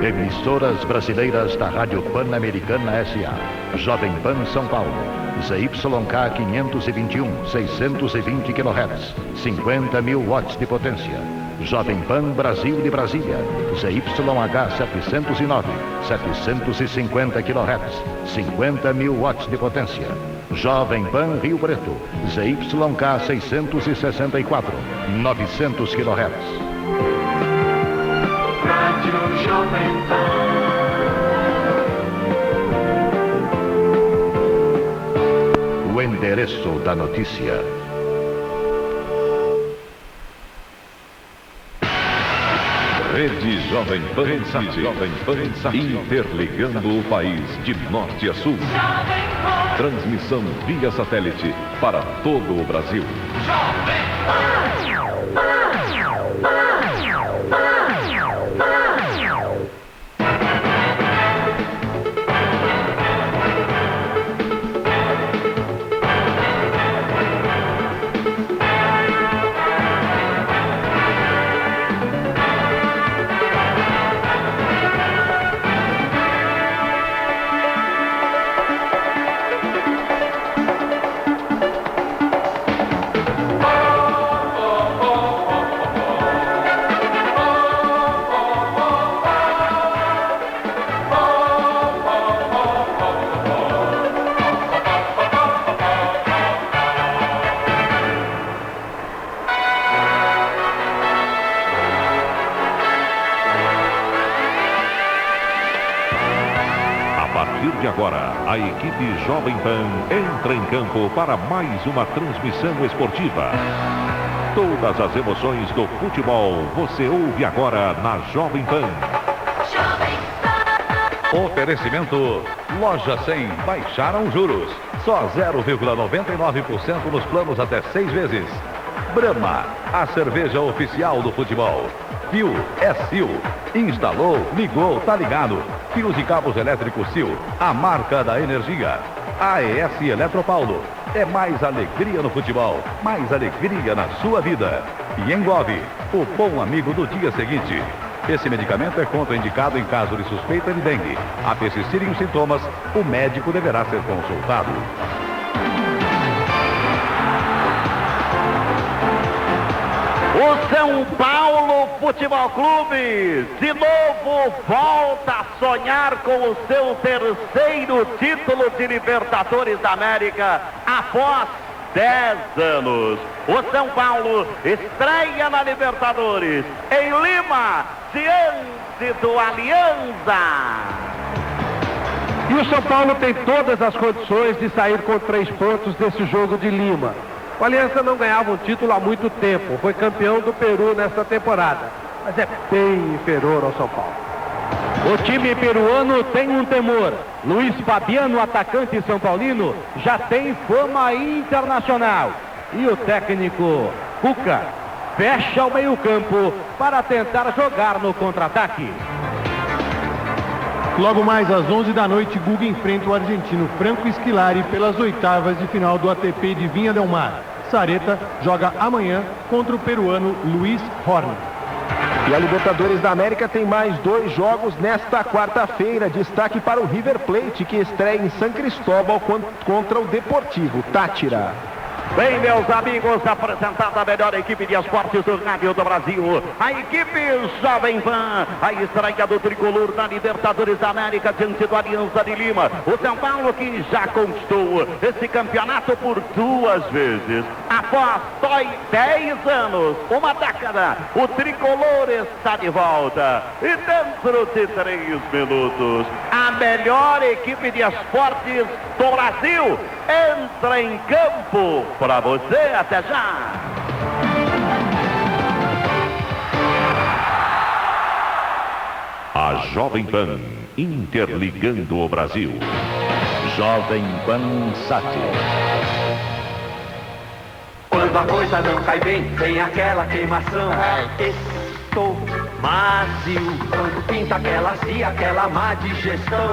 Emissoras brasileiras da Rádio Pan-Americana S.A. Jovem Pan São Paulo. ZYK 521, 620 kHz, 50.000 watts de potência. Jovem Pan Brasil de Brasília. ZYH 709, 750 kHz, 50.000 watts de potência. Jovem Pan Rio Preto. ZYK 664, 900 kHz. Rádio Jovem Pan. O endereço da notícia. Rede Jovem Pan, interligando o país de norte a sul. Transmissão via satélite para todo o Brasil. Agora, a equipe Jovem Pan entra em campo para mais uma transmissão esportiva. Todas as emoções do futebol você ouve agora na Jovem Pan. Oferecimento Loja 100, baixaram os juros. Só 0,99% nos planos até 6 vezes. Brahma, a cerveja oficial do futebol. Fio é Sil. Instalou, ligou, tá ligado. Fios e cabos elétricos Sil, a marca da energia. AES Eletropaulo. É mais alegria no futebol, mais alegria na sua vida. E Engove, o bom amigo do dia seguinte. Esse medicamento é contraindicado em caso de suspeita de dengue. A persistirem os sintomas, o médico deverá ser consultado. O São Paulo Futebol Clube, de novo, volta a sonhar com o seu terceiro título de Libertadores da América após 10 anos. O São Paulo estreia na Libertadores em Lima, diante do Alianza. E o São Paulo tem todas as condições de sair com 3 pontos desse jogo de Lima. O Aliança não ganhava um título há muito tempo, foi campeão do Peru nesta temporada, mas é bem inferior ao São Paulo. O time peruano tem um temor. Luiz Fabiano, atacante são paulino, já tem fama internacional. E o técnico Cuca fecha o meio-campo para tentar jogar no contra-ataque. Logo mais às 11 da noite, Guga enfrenta o argentino Franco Schillaci pelas oitavas de final do ATP de Vinha del Mar. Sareta joga amanhã contra o peruano Luiz Horn. E a Libertadores da América tem mais 2 jogos nesta quarta-feira. Destaque para o River Plate, que estreia em São Cristóbal contra o Deportivo Táchira. Bem, meus amigos, apresentada a melhor equipe de esportes do rádio do Brasil, a equipe Jovem Pan, a estreia do tricolor na Libertadores da América diante do Alianza de Lima. O São Paulo que já conquistou esse campeonato por 2 vezes. Após 10 anos, uma década, o tricolor está de volta. E dentro de 3 minutos, a melhor equipe de esportes do Brasil entra em campo para você. Até já. A Jovem Pan, interligando o Brasil. Jovem Pan Sat. Quando a coisa não cai bem, tem aquela queimação. Estomazil. Quando pinta aquela azia, aquela má digestão.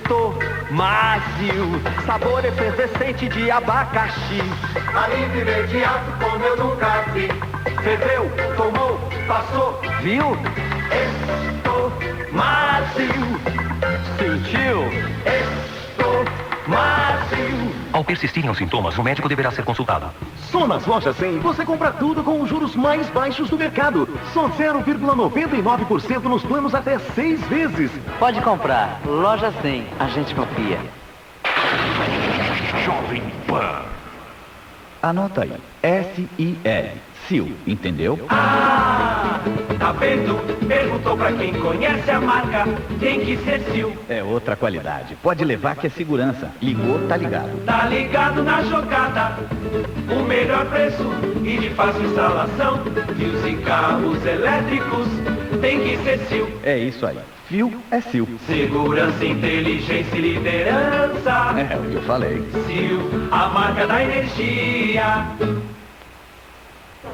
Estomazil. Sabor efervescente de abacaxi. Alívio imediato como eu nunca vi. Febreu, tomou, passou, viu? Estou macio. Sentiu? Estou macio. Ao persistirem os sintomas, o médico deverá ser consultado. Só nas lojas 100 você compra tudo com os juros mais baixos do mercado. Só 0,99% nos planos até 6 vezes. Pode comprar. Loja 100. A gente confia. Jovem Pan. Anota aí. S-I-L. Sil, entendeu? Tá vendo? Perguntou pra quem conhece a marca. Tem que ser Sil. É outra qualidade. Pode levar que é segurança. Ligou, tá ligado. Tá ligado na jogada. O melhor preço e de fácil instalação. Fios e cabos elétricos. Tem que ser Sil. É isso aí. Fio é Sil. Segurança, inteligência e liderança. É o que eu falei. Sil, a marca da energia.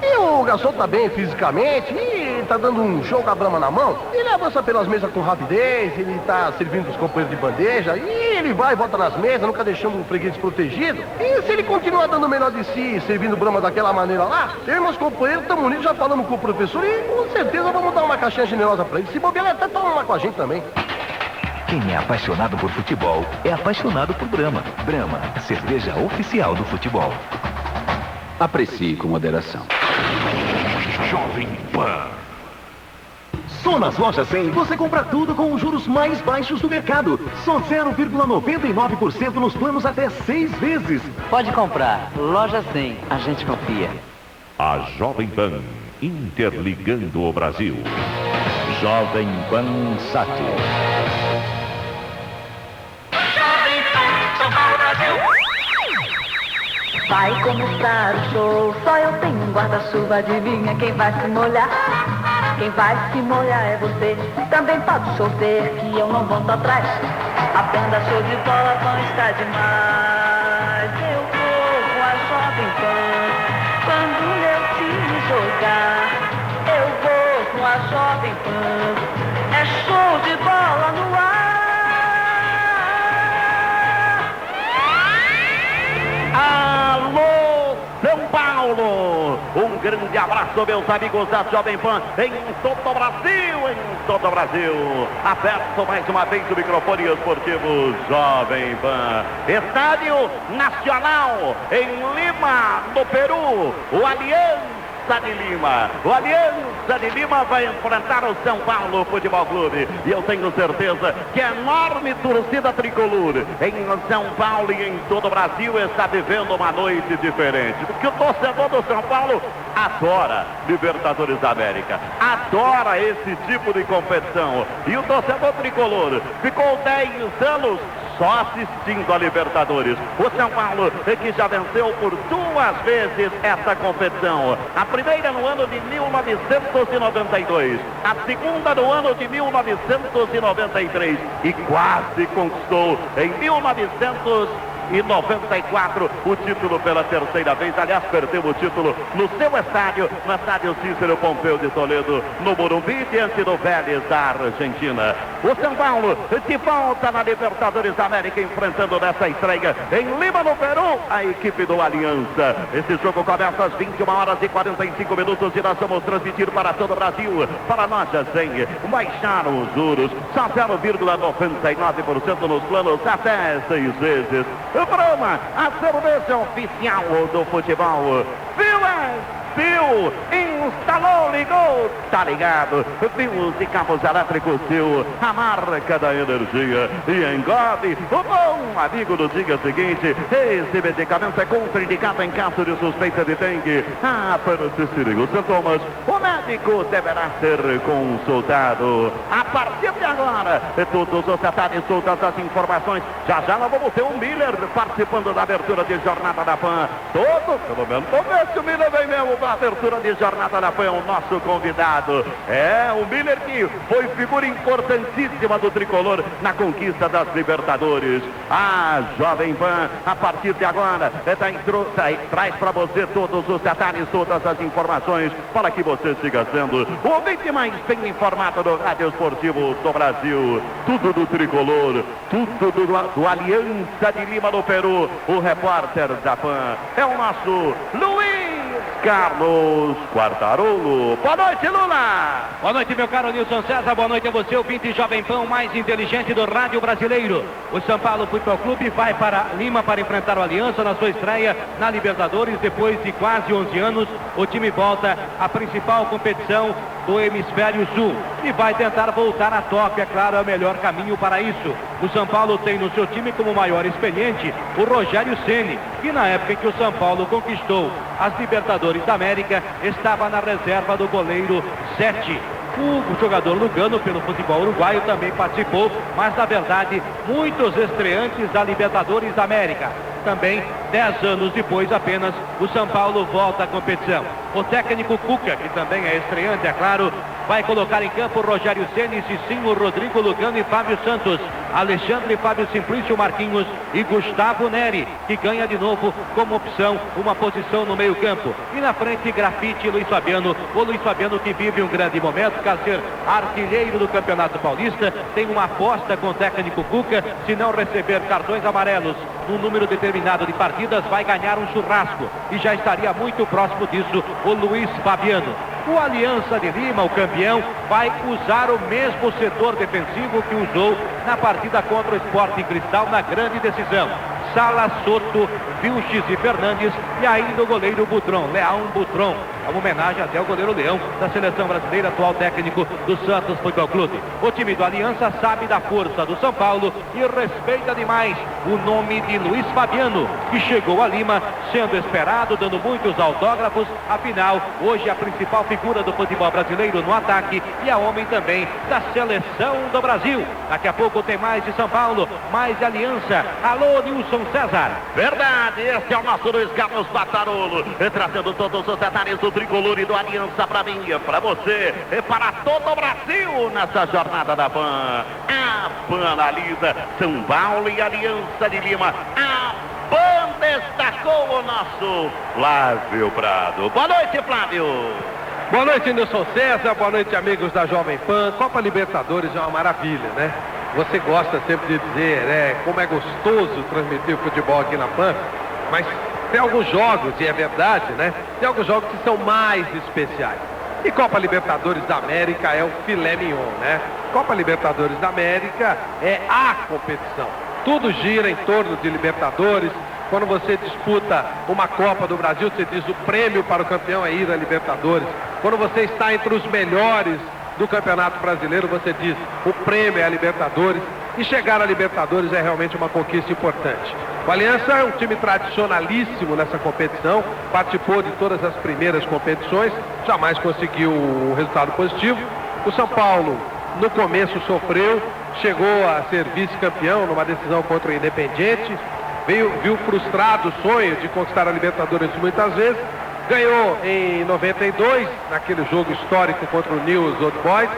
E o garçom tá bem fisicamente e tá dando um show com a Brahma na mão. Ele avança pelas mesas com rapidez, ele tá servindo os companheiros de bandeja e ele vai e volta nas mesas, nunca deixando o freguês desprotegido. E se ele continuar dando o melhor de si, servindo Brahma daquela maneira lá, eu e meus companheiros estamos unidos já falando com o professor e com certeza vamos dar uma caixinha generosa pra ele. Se bobear, ele até toma uma com a gente também. Quem é apaixonado por futebol é apaixonado por Brahma. Brahma, a cerveja oficial do futebol. Aprecie com moderação. Jovem Pan. Só nas lojas 100 você compra tudo com os juros mais baixos do mercado. Só 0,99% nos planos até 6 vezes. Pode comprar. Loja 100. A gente confia. A Jovem Pan, interligando o Brasil. Jovem Pan Sat. Jovem Pan, São Paulo, Brasil. Vai começar o show, só eu tenho um guarda-chuva, adivinha quem vai se molhar? Quem vai se molhar é você, também pode chover, que eu não volto atrás. A banda show de bola não está demais. Eu vou com a Jovem Pan, quando meu time jogar. Eu vou com a Jovem Pan, é show de bola no ar. Alô, São Paulo! Um grande abraço, meus amigos da Jovem Pan, em todo o Brasil, em todo o Brasil. Aberto mais uma vez o microfone esportivo Jovem Pan. Estádio Nacional, em Lima, no Peru, o Aliança de Lima. O Aliança de Lima vai enfrentar o São Paulo Futebol Clube. E eu tenho certeza que a enorme torcida tricolor em São Paulo e em todo o Brasil está vivendo uma noite diferente. Porque o torcedor do São Paulo adora Libertadores da América. Adora esse tipo de competição. E o torcedor tricolor ficou 10 anos só assistindo a Libertadores. O São Paulo que já venceu por 2 vezes essa competição. A primeira no ano de 1992, a segunda no ano de 1993 e quase conquistou em 1994 o título pela terceira vez. Aliás, perdeu o título no seu estádio, no estádio Cícero Pompeu de Toledo, no Morumbi, diante do Vélez da Argentina. O São Paulo de volta na Libertadores da América, enfrentando nessa estreia em Lima, no Peru, a equipe do Aliança. Esse jogo começa às 21h45 e nós vamos transmitir para todo o Brasil, para nós sem baixar os juros, só 0,99% nos planos até 6 vezes. Brahma, a cerveja oficial do futebol. Fio, instalou, ligou, tá ligado. Fios e cabos elétricos Fio, a marca da energia. E engove, o bom amigo do dia seguinte. Esse medicamento é contraindicado em caso de suspeita de dengue. Persistirem os sintomas, o médico deverá ser consultado. A partir de agora, todos os detalhes, todas as informações. Já nós vamos ter o Miller participando da abertura de Jornada da Pan. Pelo menos, vamos ver se o Miller vem mesmo. A abertura de Jornada da Pan é o nosso convidado. É o Miller, que foi figura importantíssima do tricolor na conquista das Libertadores. A Jovem Pan, a partir de agora, traz para você todos os detalhes, todas as informações, para que você siga sendo o ouvinte mais bem informado do rádio esportivo do Brasil. Tudo do tricolor, tudo do Aliança de Lima, no Peru. O repórter da Pan é o nosso Luiz Carlos Quartarolo. Boa noite, Lula. Boa noite, meu caro Nilson César. Boa noite a você, ouvinte Jovem Pan, o mais inteligente do rádio brasileiro. O São Paulo Futebol Clube vai para Lima para enfrentar o Aliança na sua estreia na Libertadores. Depois de quase 11 anos, o time volta à principal competição do Hemisfério Sul e vai tentar voltar a Tóquio. É claro, é o melhor caminho para isso. O São Paulo tem no seu time como maior experiente o Rogério Ceni, que na época em que o São Paulo conquistou as Libertadores da América estava na reserva do goleiro Sete. O jogador Lugano, pelo futebol uruguaio, também participou, mas na verdade muitos estreantes da Libertadores da América. Também 10 anos depois apenas o São Paulo volta à competição. O técnico Cuca, que também é estreante, é claro, vai colocar em campo Rogério Ceni, Cicinho, Rodrigo Lugano e Fábio Santos, Alexandre, Fábio Simplício, Marquinhos e Gustavo Neri, que ganha de novo como opção uma posição no meio campo. E na frente, Grafite e Luiz Fabiano. O Luiz Fabiano, que vive um grande momento, quer ser artilheiro do Campeonato Paulista, tem uma aposta com o técnico Cuca: se não receber cartões amarelos num número determinado de partidas, vai ganhar um churrasco, e já estaria muito próximo disso o Luiz Fabiano. O Aliança de Lima, o campeão, vai usar o mesmo setor defensivo que usou na partida contra o Sporting Cristal na grande decisão. Sala, Soto, Vilches e Fernandes, e ainda o goleiro Butron, Leão Butron. É uma homenagem até ao goleiro Leão da seleção brasileira, atual técnico do Santos Futebol Clube. O time do Aliança sabe da força do São Paulo e respeita demais o nome de Luiz Fabiano, que chegou a Lima sendo esperado, dando muitos autógrafos. Afinal, hoje a principal figura do futebol brasileiro no ataque e é homem também da seleção do Brasil. Daqui a pouco tem mais de São Paulo, mais de Aliança. Alô, Nilson César. Verdade, esse é o nosso Luiz Carlos Quartarolo, trazendo todos os detalhes do tricolor e do Aliança para mim, para você e para todo o Brasil nessa jornada da PAN. A PAN analisa São Paulo e Aliança de Lima. A PAN destacou o nosso Flávio Prado. Boa noite, Flávio. Boa noite, Nilson César. Boa noite, amigos da Jovem Pan. Copa Libertadores é uma maravilha, né? Você gosta sempre de dizer, né, como é gostoso transmitir o futebol aqui na PAN, mas tem alguns jogos, e é verdade, né? Tem alguns jogos que são mais especiais. E Copa Libertadores da América é o filé mignon, né? Copa Libertadores da América é a competição. Tudo gira em torno de Libertadores. Quando você disputa uma Copa do Brasil, você diz o prêmio para o campeão é ir à Libertadores. Quando você está entre os melhores do Campeonato Brasileiro, você diz o prêmio é a Libertadores. E chegar à Libertadores é realmente uma conquista importante. O Aliança é um time tradicionalíssimo nessa competição, participou de todas as primeiras competições, jamais conseguiu um resultado positivo. O São Paulo, no começo, sofreu, chegou a ser vice-campeão numa decisão contra o Independiente, viu frustrado o sonho de conquistar a Libertadores muitas vezes, ganhou em 92, naquele jogo histórico contra o News Old Boys.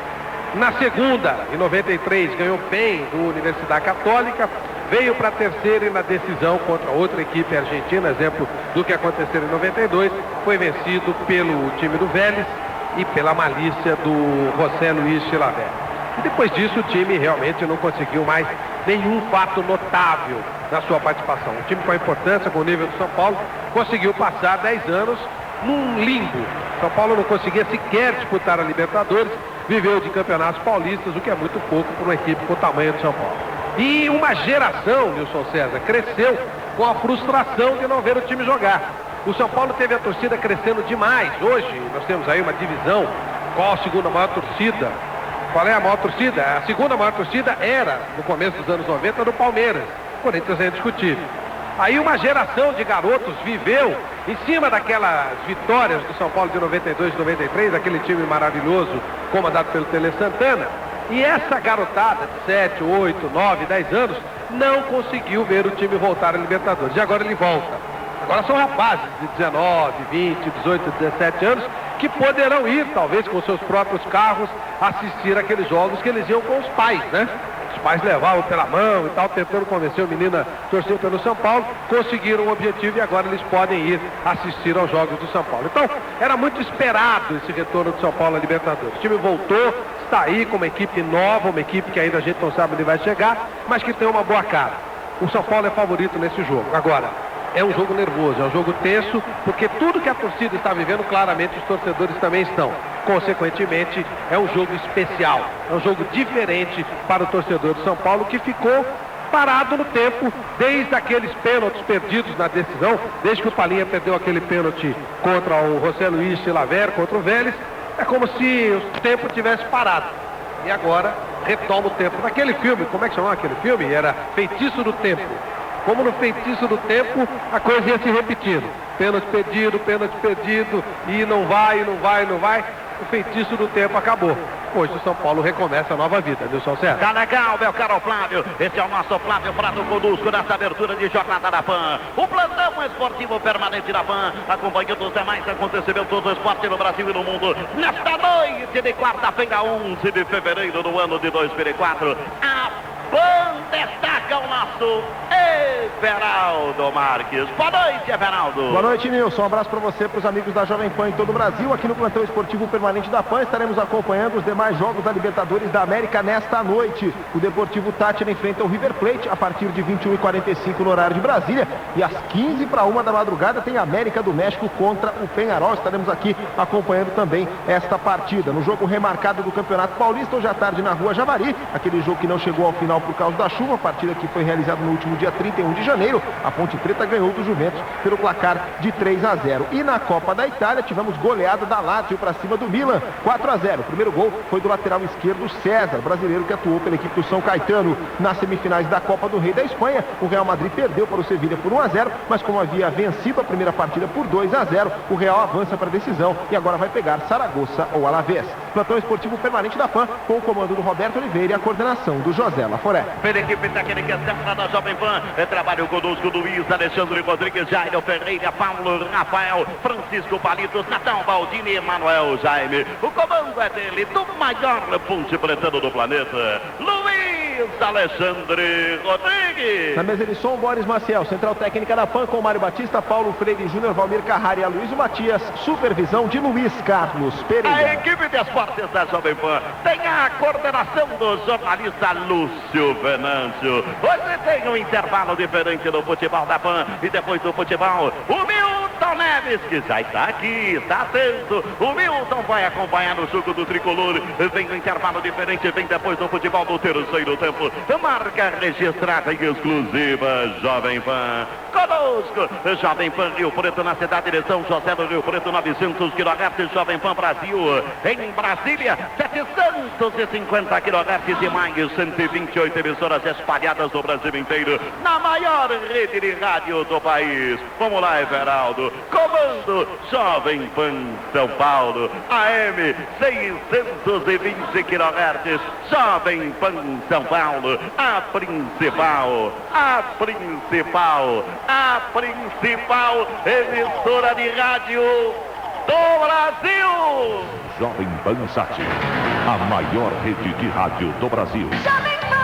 Na segunda, em 93, ganhou bem do Universidade Católica, veio para a terceira e na decisão contra outra equipe argentina, exemplo do que aconteceu em 92, foi vencido pelo time do Vélez e pela malícia do José Luiz Chilavert. E depois disso o time realmente não conseguiu mais nenhum fato notável na sua participação. Um time com a importância, com o nível do São Paulo, conseguiu passar 10 anos num limbo. São Paulo não conseguia sequer disputar a Libertadores, viveu de campeonatos paulistas, o que é muito pouco para uma equipe com o tamanho do São Paulo. E uma geração, Nilson César, cresceu com a frustração de não ver o time jogar. O São Paulo teve a torcida crescendo demais. Hoje nós temos aí uma divisão. Qual a segunda maior torcida? Qual é a maior torcida? A segunda maior torcida era, no começo dos anos 90, do Palmeiras. O Corinthians é indiscutível. Aí uma geração de garotos viveu em cima daquelas vitórias do São Paulo de 92 e 93, aquele time maravilhoso comandado pelo Tele Santana. E essa garotada de 7, 8, 9, 10 anos não conseguiu ver o time voltar à Libertadores. E agora ele volta. Agora são rapazes de 19, 20, 18, 17 anos que poderão ir, talvez com seus próprios carros, assistir aqueles jogos que eles iam com os pais, né? Os pais levavam pela mão e tal, tentando convencer o menino a torcer pelo São Paulo, conseguiram o objetivo e agora eles podem ir assistir aos jogos do São Paulo. Então, era muito esperado esse retorno do São Paulo à Libertadores. O time voltou, está aí com uma equipe nova, uma equipe que ainda a gente não sabe onde vai chegar, mas que tem uma boa cara. O São Paulo é favorito nesse jogo. Agora, é um jogo nervoso, é um jogo tenso, porque tudo que a torcida está vivendo, claramente os torcedores também estão. Consequentemente, é um jogo especial, é um jogo diferente para o torcedor de São Paulo, que ficou parado no tempo, desde aqueles pênaltis perdidos na decisão, desde que o Palinha perdeu aquele pênalti contra o José Luiz Chilavert, contra o Vélez, é como se o tempo tivesse parado. E agora retoma o tempo. Naquele filme, como é que chamava aquele filme? Era Feitiço do Tempo. Como no Feitiço do Tempo, a coisa ia se repetindo. Pênalti perdido, e não vai. O Feitiço do Tempo acabou. Hoje o São Paulo recomeça a nova vida, Nilson César. Tá legal, meu caro Flávio. Esse é o nosso Flávio Prado conosco nessa abertura de jornada da PAN. O plantão esportivo permanente da PAN, acompanhando os demais acontecimentos do esporte no Brasil e no mundo. Nesta noite de quarta-feira, 11 de fevereiro do ano de 2004, a PAN destaca o nosso Everaldo Marques. Boa noite, Everaldo. Boa noite, Nilson. Um abraço para você, para os amigos da Jovem Pan em todo o Brasil. Aqui no plantão esportivo permanente da PAN estaremos acompanhando os demais jogos da Libertadores da América nesta noite. O Deportivo Táchira enfrenta o River Plate a partir de 21h45 no horário de Brasília. E às 15h para 1 da madrugada tem a América do México contra o Peñarol. Estaremos aqui acompanhando também esta partida. No jogo remarcado do Campeonato Paulista, hoje à tarde na Rua Javari, aquele jogo que não chegou ao final por causa da chuva, a partida que foi realizada no último dia 31 de janeiro, a Ponte Preta ganhou do Juventus pelo placar de 3-0. E na Copa da Itália tivemos goleada da Lazio para cima do Milan, 4-0. O primeiro gol foi do lateral esquerdo César, brasileiro que atuou pela equipe do São Caetano. Nas semifinais da Copa do Rei da Espanha, o Real Madrid perdeu para o Sevilha por 1-0, mas como havia vencido a primeira partida por 2-0, o Real avança para a decisão e agora vai pegar Saragossa ou Alavés. Plantão esportivo permanente da PAN, com o comando do Roberto Oliveira e a coordenação do José Laforé. Pela equipe técnica central da Jovem Pan, trabalho conosco Luiz, Alexandre Rodrigues, Jairo Ferreira, Paulo, Rafael, Francisco Palitos, Natal Baldini e Manuel Jaime. O comando é dele, do maior ponte pretano do planeta, Luiz Alexandre Rodrigues. Na mesa de som, Boris Maciel, central técnica da PAN com Mário Batista, Paulo Freire Júnior, Valmir Carrari e Aloysio Matias, supervisão de Luiz Carlos Pereira. A equipe de esportes da Jovem Pan tem a coordenação do jornalista Lúcio Venâncio. Hoje tem um intervalo diferente no futebol da PAN e depois do futebol, o Milton Neves, que já está aqui, está atento. O Milton vai acompanhar o jogo do Tricolor. Vem no intervalo diferente, vem depois do futebol do terceiro tempo. Marca registrada e exclusiva Jovem Pan. Conosco, Jovem Pan Rio Preto, na cidade de São José do Rio Preto, 900 kHz, Jovem Pan Brasil. Em Brasília, 750 kHz e mais 128 emissoras espalhadas no Brasil inteiro, na maior rede de rádio do país. Vamos lá, Everaldo. Comando Jovem Pan São Paulo, AM 620 kHz, Jovem Pan São Paulo, a principal emissora de rádio do Brasil. Jovem Pan Sat, a maior rede de rádio do Brasil. Jovem Pan.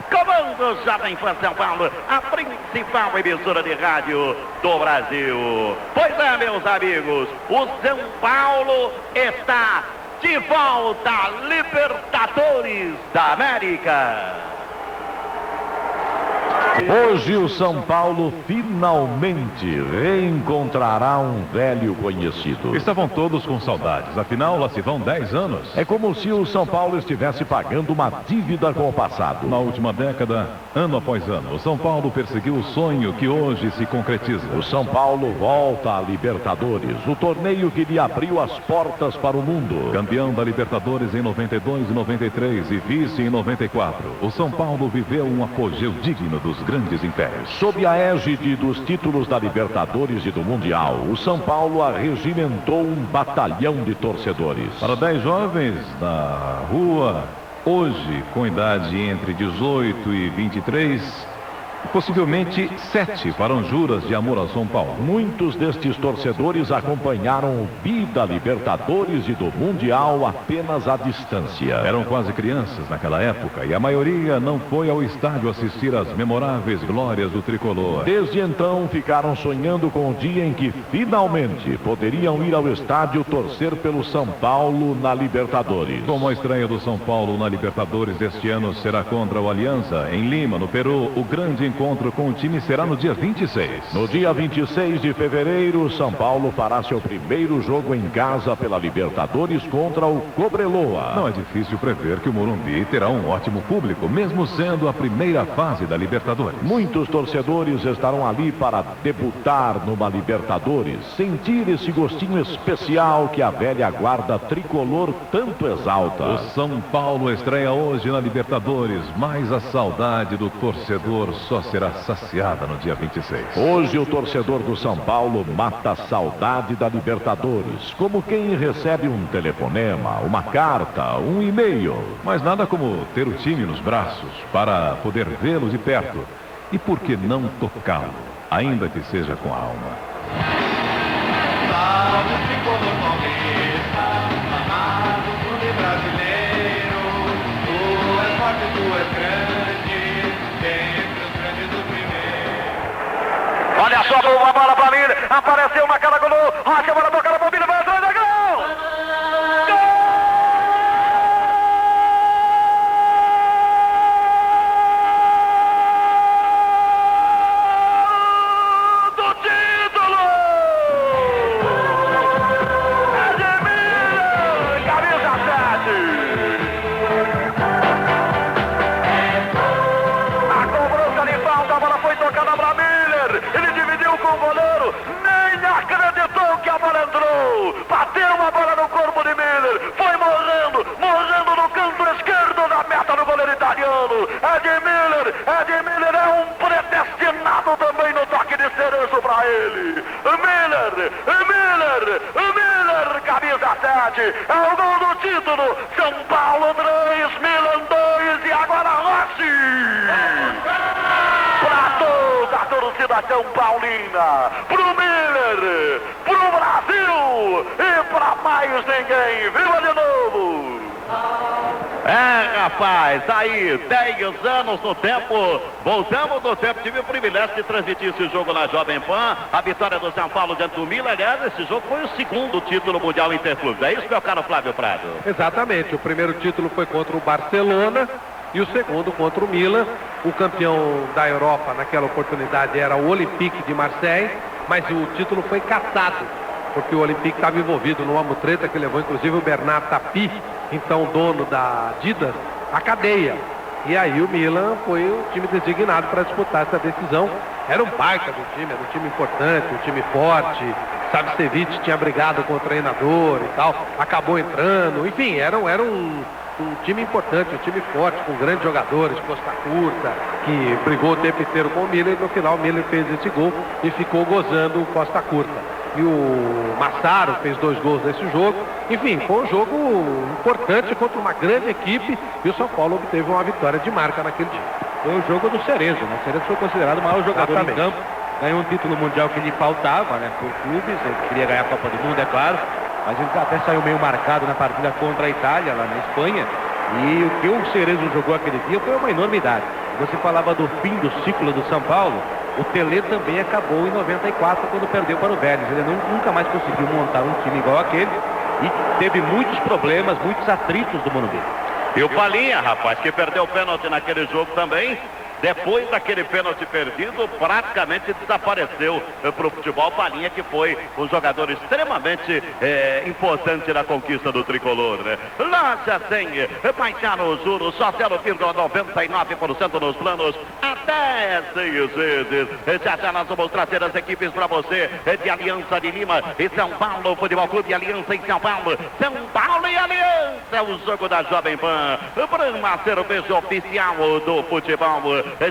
Comando Jovem Pan São Paulo, a principal emissora de rádio do Brasil. Pois é, meus amigos, o São Paulo está de volta à Libertadores da América. Hoje o São Paulo finalmente reencontrará um velho conhecido. Estavam todos com saudades, afinal lá se vão 10 anos. É como se o São Paulo estivesse pagando uma dívida com o passado. Na última década, ano após ano, o São Paulo perseguiu o sonho que hoje se concretiza. O São Paulo volta à Libertadores, o torneio que lhe abriu as portas para o mundo. Campeão da Libertadores em 92 e 93 e vice em 94, o São Paulo viveu um apogeu digno dos grandes impérios. Sob a égide dos títulos da Libertadores e do Mundial, o São Paulo arregimentou um batalhão de torcedores. Para 10 jovens na rua, hoje com idade entre 18 e 23, possivelmente 7 farão juras de amor ao São Paulo. Muitos destes torcedores acompanharam o bi da Libertadores e do Mundial apenas à distância. Eram quase crianças naquela época e a maioria não foi ao estádio assistir às memoráveis glórias do tricolor. Desde então ficaram sonhando com o dia em que finalmente poderiam ir ao estádio torcer pelo São Paulo na Libertadores. Como a estreia do São Paulo na Libertadores deste ano será contra o Aliança em Lima, no Peru, o grande encontro com o time será no dia 26. No dia 26 de fevereiro, São Paulo fará seu primeiro jogo em casa pela Libertadores contra o Cobreloa. Não é difícil prever que o Morumbi terá um ótimo público, mesmo sendo a primeira fase da Libertadores. Muitos torcedores estarão ali para debutar numa Libertadores, sentir esse gostinho especial que a velha guarda tricolor tanto exalta. O São Paulo estreia hoje na Libertadores, mas a saudade do torcedor só será saciada no dia 26. Hoje o torcedor do São Paulo mata a saudade da Libertadores, como quem recebe um telefonema, uma carta, um e-mail. Mas nada como ter o time nos braços para poder vê-lo de perto. E por que não tocá-lo, ainda que seja com a alma? Salve o tricolor paulista, amado clube brasileiro. Tu és forte, tu és grande, dentre os grandes do primeiro. Olha só, boa bola pra Miller, apareceu na cara, gol, Rocha, bola tocada pra Miller, vai atrás da gol! Bateu uma bola no corpo de Miller, foi morrendo no canto esquerdo da meta do goleiro italiano. Ed Miller é um predestinado também no toque de cereço para ele. Miller, camisa 7, é o gol do título. São Paulo 3, Milan 2 e agora Rossi. Para toda a torcida São Paulina, pro Miller, pro Brasil e pra mais ninguém. Viva de novo! Rapaz, aí 10 anos no tempo, voltamos no tempo, tive o privilégio de transmitir esse jogo na Jovem Pan, a vitória do São Paulo diante do Milan. Aliás, esse jogo foi o segundo título mundial Interclubes, é isso, meu caro Flávio Prado? Exatamente, o primeiro título foi contra o Barcelona e o segundo contra o Milan. O campeão da Europa naquela oportunidade era o Olympique de Marseille, mas o título foi cassado, porque o Olympique estava envolvido numa mutreta que levou inclusive o Bernard Tapie, então dono da Adidas, à cadeia. E aí o Milan foi o time designado para disputar essa decisão. Era um baita do time, era um time importante, um time forte. Savicevic tinha brigado com o treinador e tal, acabou entrando. Enfim, era um time importante, um time forte, com grandes jogadores, Costa Curta, que brigou o tempo inteiro com o Miller, e no final o Miller fez esse gol e ficou gozando o Costa Curta. E o Massaro fez 2 gols nesse jogo. Enfim, foi um jogo importante contra uma grande equipe e o São Paulo obteve uma vitória de marca naquele dia. Foi o jogo do Cerezo, né? O Cerezo foi considerado o maior jogador em campo, ganhou um título mundial que lhe faltava, né? Por clubes, ele queria ganhar a Copa do Mundo, é claro, mas ele até saiu meio marcado na partida contra a Itália, lá na Espanha, e o que o Cerezo jogou aquele dia foi uma enormidade. Você falava do fim do ciclo do São Paulo, o Tele também acabou em 94, quando perdeu para o Vélez. Ele nunca mais conseguiu montar um time igual aquele e teve muitos problemas, muitos atritos do Morumbi. E o Palinha, rapaz, que perdeu o pênalti naquele jogo também. Depois daquele pênalti perdido, praticamente desapareceu para o futebol. Palinha, que foi um jogador extremamente importante na conquista do tricolor, né? Loja 100, baixar os juros, só 0,99% nos planos, até 6 vezes. Já nós vamos trazer as equipes para você, de Aliança de Lima e São Paulo, Futebol Clube Aliança em São Paulo. São Paulo e Aliança, é o jogo da Jovem Pan. Brahma, cerveja oficial do futebol.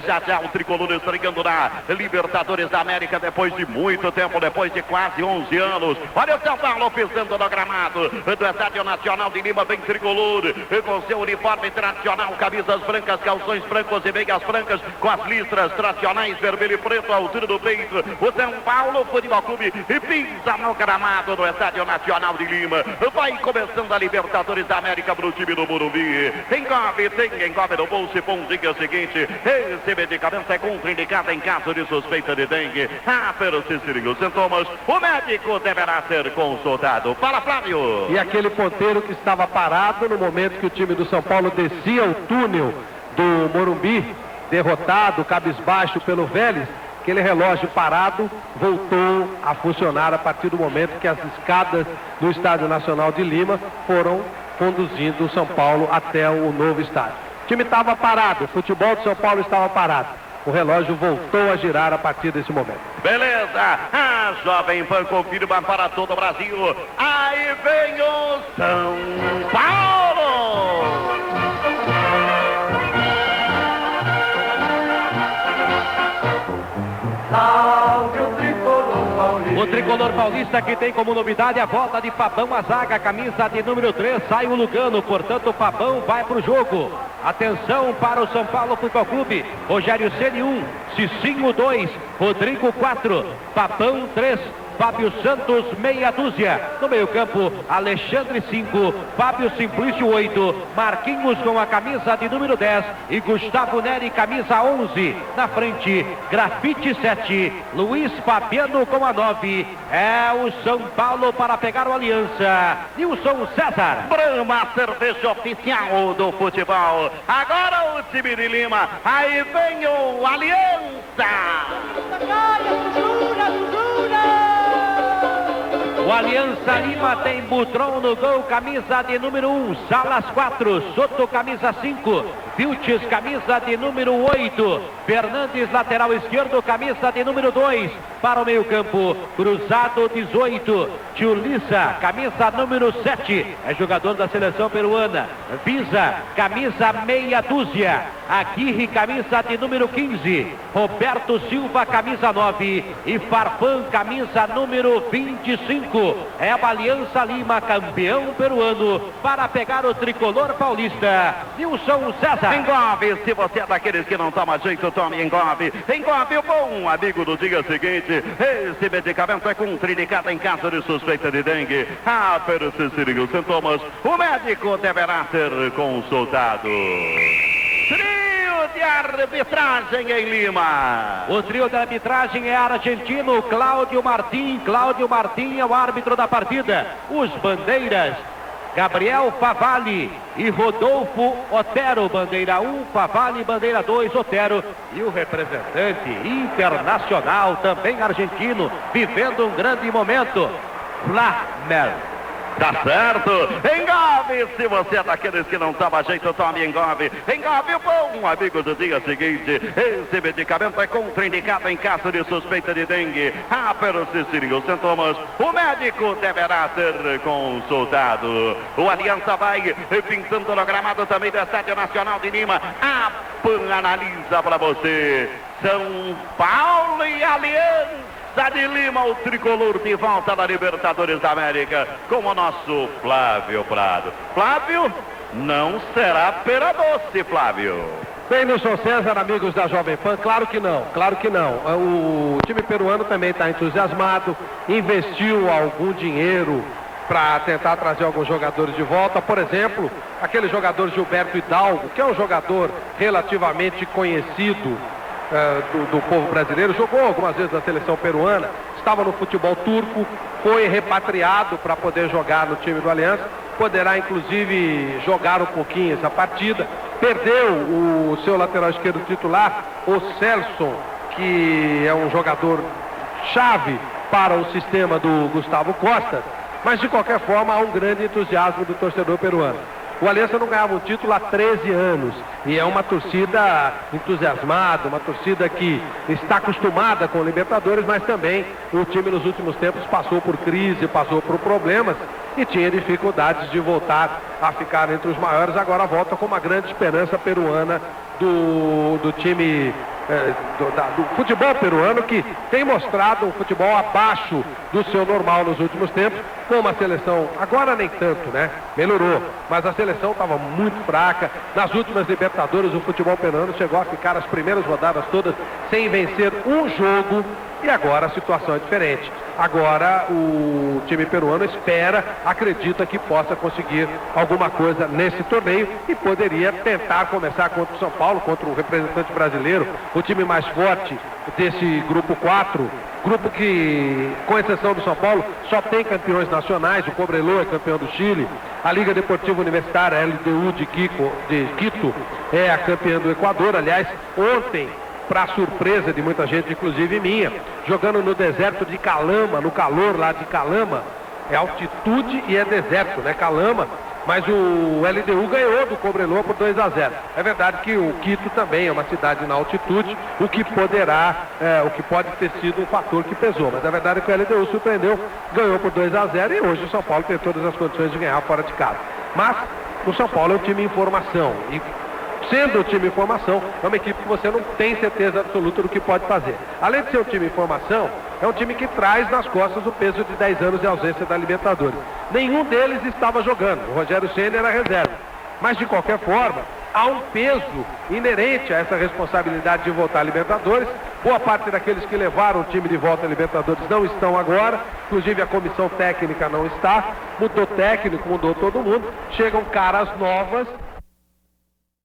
Já o tricolor estreando na Libertadores da América depois de muito tempo, depois de quase 11 anos. Olha o São Paulo pisando no gramado do Estádio Nacional de Lima, bem tricolor, com seu uniforme tradicional, camisas brancas, calções brancos e meias brancas, com as listras tradicionais, vermelho e preto à altura do peito. O São Paulo Futebol Clube pisa no gramado do Estádio Nacional de Lima. Vai começando a Libertadores da América para o time do Morumbi. Engove no bolso e bom dia seguinte. Esse medicamento é contraindicado em caso de suspeita de dengue. Persistirem os sintomas, o médico deverá ser consultado. Fala, Flávio! E aquele ponteiro que estava parado no momento que o time do São Paulo descia o túnel do Morumbi derrotado, cabisbaixo pelo Vélez, aquele relógio parado voltou a funcionar a partir do momento que as escadas do Estádio Nacional de Lima foram conduzindo o São Paulo até o novo estádio. O time estava parado, o futebol de São Paulo estava parado. O relógio voltou a girar a partir desse momento. Beleza, a Jovem Pan confirma para todo o Brasil. Aí vem o São Paulo! O tricolor paulista que tem como novidade a volta de Fabão à zaga, camisa de número 3, sai o Lugano, portanto Fabão vai para o jogo. Atenção para o São Paulo Futebol Clube, Rogério Ceni 1, Cicinho 2, Rodrigo 4, Fabão 3, Fábio Santos meia dúzia. No meio campo, Alexandre 5, Fábio Simplício 8, Marquinhos com a camisa de número 10 e Gustavo Neri camisa 11. Na frente, Grafite 7, Luiz Fabiano com a 9. É o São Paulo para pegar o Aliança. Nilson César. Brahma, cerveja oficial do futebol. Agora o time de Lima. Aí vem o Aliança. O Aliança Lima tem Butron no gol, camisa de número 1, Salas 4, Soto camisa 5, Vilches camisa de número 8, Fernandes lateral esquerdo, camisa de número 2, para o meio campo, Cruzado 18, Tchulissa, camisa número 7, é jogador da seleção peruana, Visa, camisa meia dúzia, Aguirre, camisa de número 15, Roberto Silva, camisa 9 e Farfan, camisa número 25. É a Aliança Lima, campeão peruano, para pegar o tricolor paulista. Nilson César. Engove, se você é daqueles que não toma jeito, tome Engove. Engove o bom amigo do dia seguinte. Esse medicamento é contraindicado em caso de suspeita de dengue. A persistirem os sintomas, o médico deverá ser consultado. De arbitragem em Lima. O trio de arbitragem é argentino, Cláudio Martim. Cláudio Martim é o árbitro da partida. Os bandeiras, Gabriel Favalli e Rodolfo Otero. Bandeira 1, Favalli, bandeira 2, Otero. E o representante internacional, também argentino, vivendo um grande momento, Flamel. Tá certo, Engove, se você é daqueles que não toma jeito, tome Engove. Engove, bom amigo do dia seguinte. Esse medicamento é contraindicado em caso de suspeita de dengue. A persistirem os sintomas, o médico deverá ser consultado. O Aliança vai pintando no gramado também do Estádio Nacional de Lima. A PAN analisa para você. São Paulo e Aliança de Lima, o tricolor de volta da Libertadores da América, com o nosso Flávio Prado. Flávio, não será pera doce, Flávio. Bem, Nilson César, amigos da Jovem Pan, claro que não, claro que não. O time peruano também está entusiasmado, investiu algum dinheiro para tentar trazer alguns jogadores de volta. Por exemplo, aquele jogador Gilberto Hidalgo, que é um jogador relativamente conhecido do povo brasileiro, jogou algumas vezes na seleção peruana, estava no futebol turco, foi repatriado para poder jogar no time do Aliança, poderá inclusive jogar um pouquinho essa partida. Perdeu o seu lateral esquerdo titular, o Celso, que é um jogador chave para o sistema do Gustavo Costa, mas de qualquer forma há um grande entusiasmo do torcedor peruano. O Aliança não ganhava um título há 13 anos e é uma torcida entusiasmada, uma torcida que está acostumada com o Libertadores, mas também o time nos últimos tempos passou por crise, passou por problemas e tinha dificuldades de voltar a ficar entre os maiores. Agora volta com uma grande esperança peruana do time do futebol peruano, que tem mostrado um futebol abaixo do seu normal nos últimos tempos, com uma seleção, agora nem tanto, né? Melhorou, mas a seleção estava muito fraca. Nas últimas Libertadores, o futebol peruano chegou a ficar as primeiras rodadas todas sem vencer um jogo E agora a situação é diferente. Agora o time peruano acredita que possa conseguir alguma coisa nesse torneio e poderia tentar começar contra o São Paulo, contra o representante brasileiro, o time mais forte desse grupo 4, grupo que, com exceção do São Paulo, só tem campeões nacionais. O Cobreloa é campeão do Chile, a Liga Deportiva Universitária, a LDU de Quito, é a campeã do Equador. Aliás, ontem, para surpresa de muita gente, inclusive minha, jogando no deserto de Calama, no calor lá de Calama, é altitude e é deserto, né, Calama, mas o LDU ganhou do Cobreloa por 2-0. É verdade que o Quito também é uma cidade na altitude, o que pode ter sido um fator que pesou, mas a verdade é que o LDU surpreendeu, ganhou por 2-0 e hoje o São Paulo tem todas as condições de ganhar fora de casa. Mas o São Paulo é um time em formação e, sendo um time em formação, é uma equipe que você não tem certeza absoluta do que pode fazer. Além de ser um time em formação, é um time que traz nas costas o peso de 10 anos de ausência da Libertadores. Nenhum deles estava jogando, o Rogério Ceni era reserva. Mas, de qualquer forma, há um peso inerente a essa responsabilidade de voltar à Libertadores. Boa parte daqueles que levaram o time de volta à Libertadores não estão agora, inclusive a comissão técnica não está. Mudou técnico, mudou todo mundo. Chegam caras novas